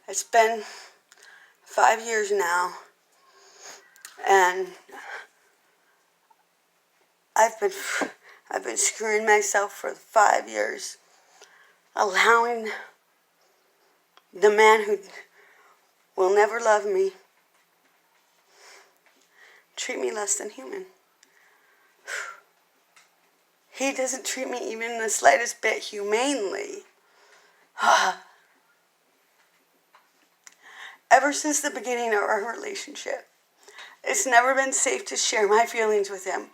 It's been 5 years now, and I've been screwing myself for 5 years, allowing the man who will never love me treat me less than human. He doesn't treat me even the slightest bit humanely. Ever since the beginning of our relationship, it's never been safe to share my feelings with him,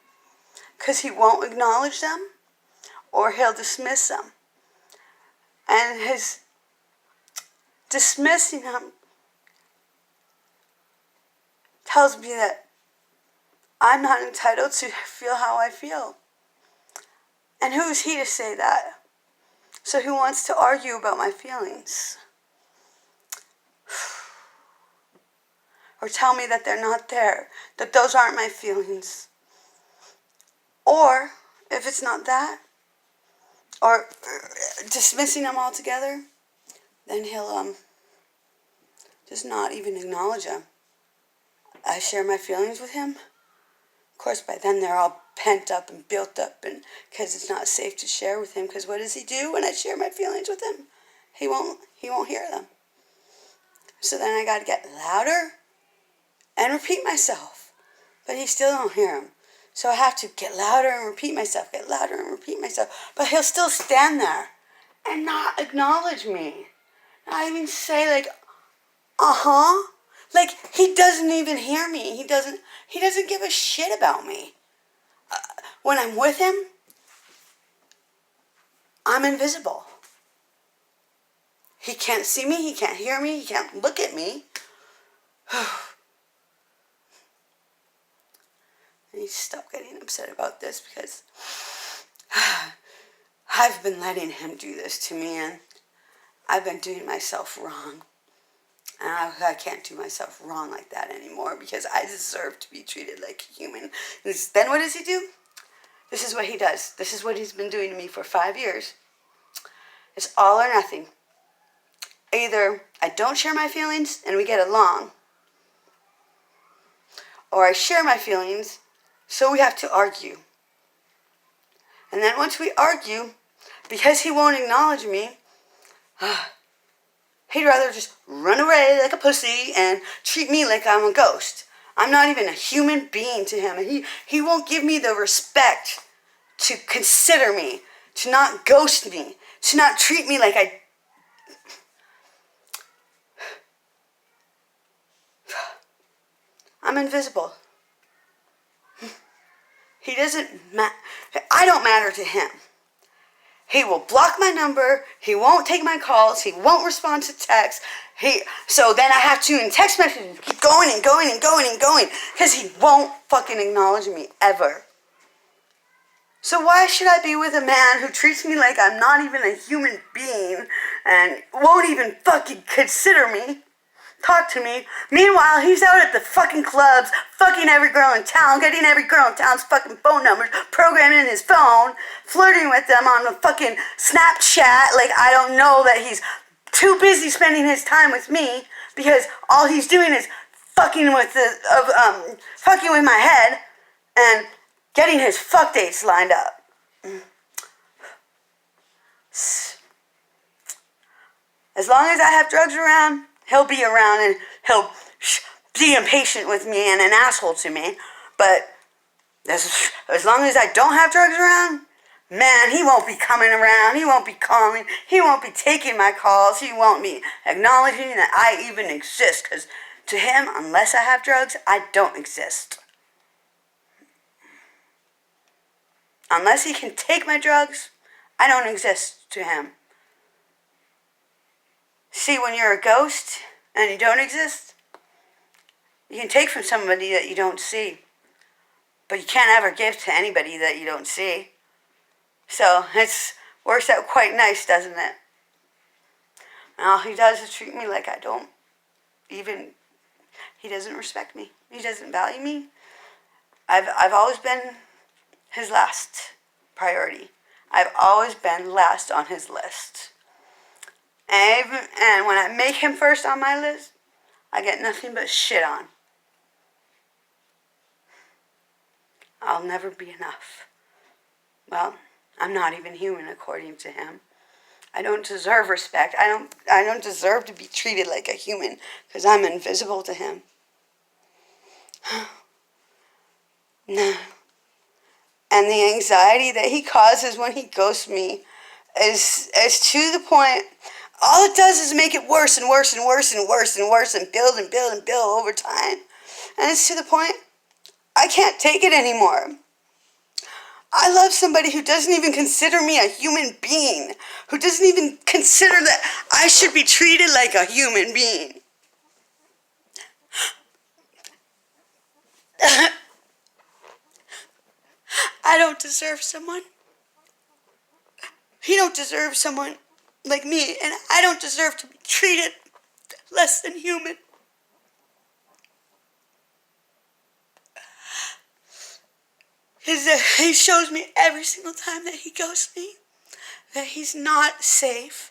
because he won't acknowledge them or he'll dismiss them. And his dismissing them tells me that I'm not entitled to feel how I feel. And who is he to say that? So he wants to argue about my feelings. Or tell me that they're not there, that those aren't my feelings. Or, if it's not that, or dismissing them altogether, then he'll just not even acknowledge them. I share my feelings with him. Of course, by then they're all pent up and built up, and because it's not safe to share with him. Because what does he do when I share my feelings with him? He won't hear them. So then I got to get louder and repeat myself, but he still don't hear them. So I have to get louder and repeat myself, get louder and repeat myself. But he'll still stand there and not acknowledge me. Not even say like, uh-huh. Like he doesn't even hear me. He doesn't give a shit about me. When I'm with him, I'm invisible. He can't see me, he can't hear me, he can't look at me. I need to stop getting upset about this, because I've been letting him do this to me, and I've been doing myself wrong. And I can't do myself wrong like that anymore, because I deserve to be treated like a human. Then what does he do? This is what he does. This is what he's been doing to me for 5 years. It's all or nothing. Either I don't share my feelings and we get along, or I share my feelings, so we have to argue. And then once we argue, because he won't acknowledge me, he'd rather just run away like a pussy and treat me like I'm a ghost. I'm not even a human being to him. And he won't give me the respect to consider me, to not ghost me, to not treat me like I'm invisible. He doesn't I don't matter to him. He will block my number. He won't take my calls. He won't respond to texts. So then I have to, in text messages, keep going and going and going and going, because he won't fucking acknowledge me ever. So why should I be with a man who treats me like I'm not even a human being and won't even fucking consider me, talk to me? Meanwhile, he's out at the fucking clubs, fucking every girl in town, getting every girl in town's fucking phone numbers, programming his phone, flirting with them on the fucking Snapchat. Like, I don't know that he's too busy spending his time with me, because all he's doing is fucking with my head and getting his fuck dates lined up. As long as I have drugs around, he'll be around and he'll be impatient with me and an asshole to me. But as long as I don't have drugs around, man, he won't be coming around. He won't be calling. He won't be taking my calls. He won't be acknowledging that I even exist. Because to him, unless I have drugs, I don't exist. Unless he can take my drugs, I don't exist to him. See, when you're a ghost and you don't exist, you can take from somebody that you don't see, but you can't ever give to anybody that you don't see. So it works out quite nice, doesn't it? And all he does is treat me like I don't even, he doesn't respect me. He doesn't value me. I've always been his last priority. I've always been last on his list. And when I make him first on my list, I get nothing but shit on. I'll never be enough. Well, I'm not even human according to him. I don't deserve respect. I don't deserve to be treated like a human because I'm invisible to him. No. And the anxiety that he causes when he ghosts me is to the point. All it does is make it worse and worse and worse and worse and worse and build and build and build over time. And it's to the point I can't take it anymore. I love somebody who doesn't even consider me a human being, who doesn't even consider that I should be treated like a human being. I don't deserve someone. He don't deserve someone like me, and I don't deserve to be treated less than human. He shows me every single time that he ghosts me that he's not safe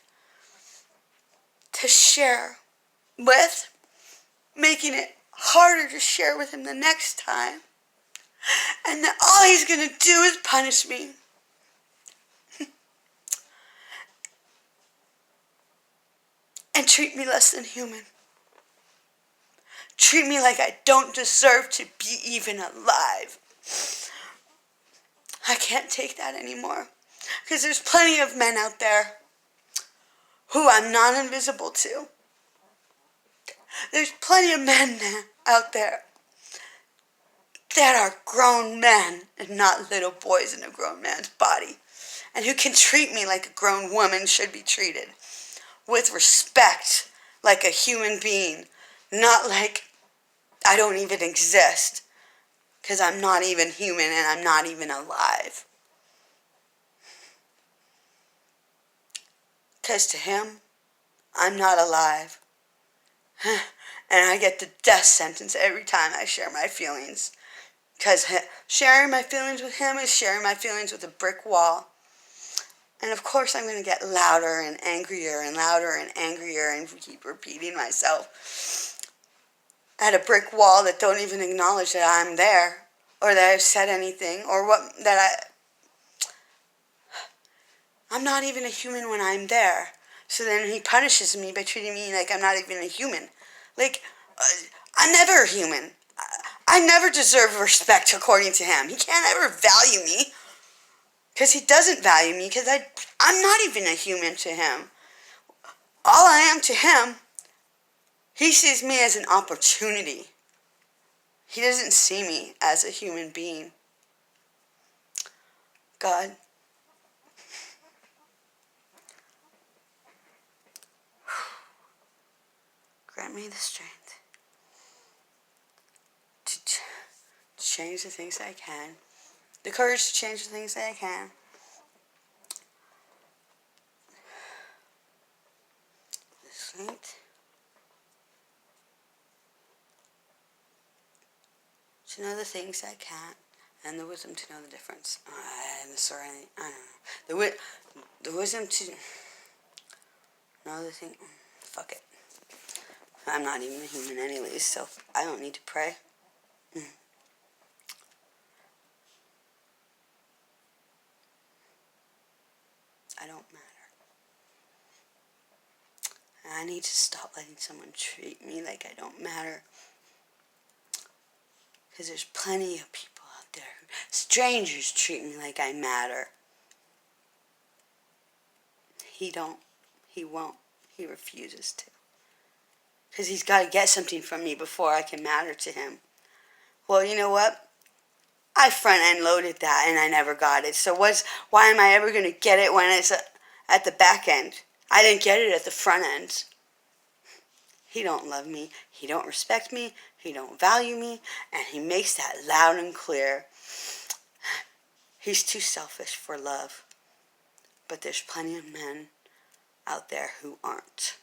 to share with, making it harder to share with him the next time, and that all he's going to do is punish me. And treat me less than human. Treat me like I don't deserve to be even alive. I can't take that anymore. Because there's plenty of men out there who I'm not invisible to. There's plenty of men out there that are grown men and not little boys in a grown man's body. And who can treat me like a grown woman should be treated. With respect, like a human being. Not like I don't even exist. Because I'm not even human and I'm not even alive. Because to him, I'm not alive. And I get the death sentence every time I share my feelings. Because sharing my feelings with him is sharing my feelings with a brick wall. And of course I'm going to get louder and angrier and louder and angrier and keep repeating myself at a brick wall that don't even acknowledge that I'm there or that I've said anything or I'm not even a human when I'm there. So then he punishes me by treating me like I'm not even a human. Like, I'm never a human. I never deserve respect according to him. He can't ever value me. Because he doesn't value me, because I'm not even a human to him. All I am to him, he sees me as an opportunity. He doesn't see me as a human being. God, grant me the strength to change the things that I can. The courage to change the things that I can. The strength to know the things I can't, and the wisdom to know the difference. And the serenity, I don't know. The wisdom to know the thing. Fuck it. I'm not even a human anyways, so I don't need to pray. I don't matter. And I need to stop letting someone treat me like I don't matter. Because there's plenty of people out there. Strangers treat me like I matter. He don't. He won't. He refuses to. Because he's got to get something from me before I can matter to him. Well, you know what? I front-end loaded that and I never got it. So why am I ever going to get it when it's at the back end? I didn't get it at the front end. He don't love me. He don't respect me. He don't value me. And he makes that loud and clear. He's too selfish for love. But there's plenty of men out there who aren't.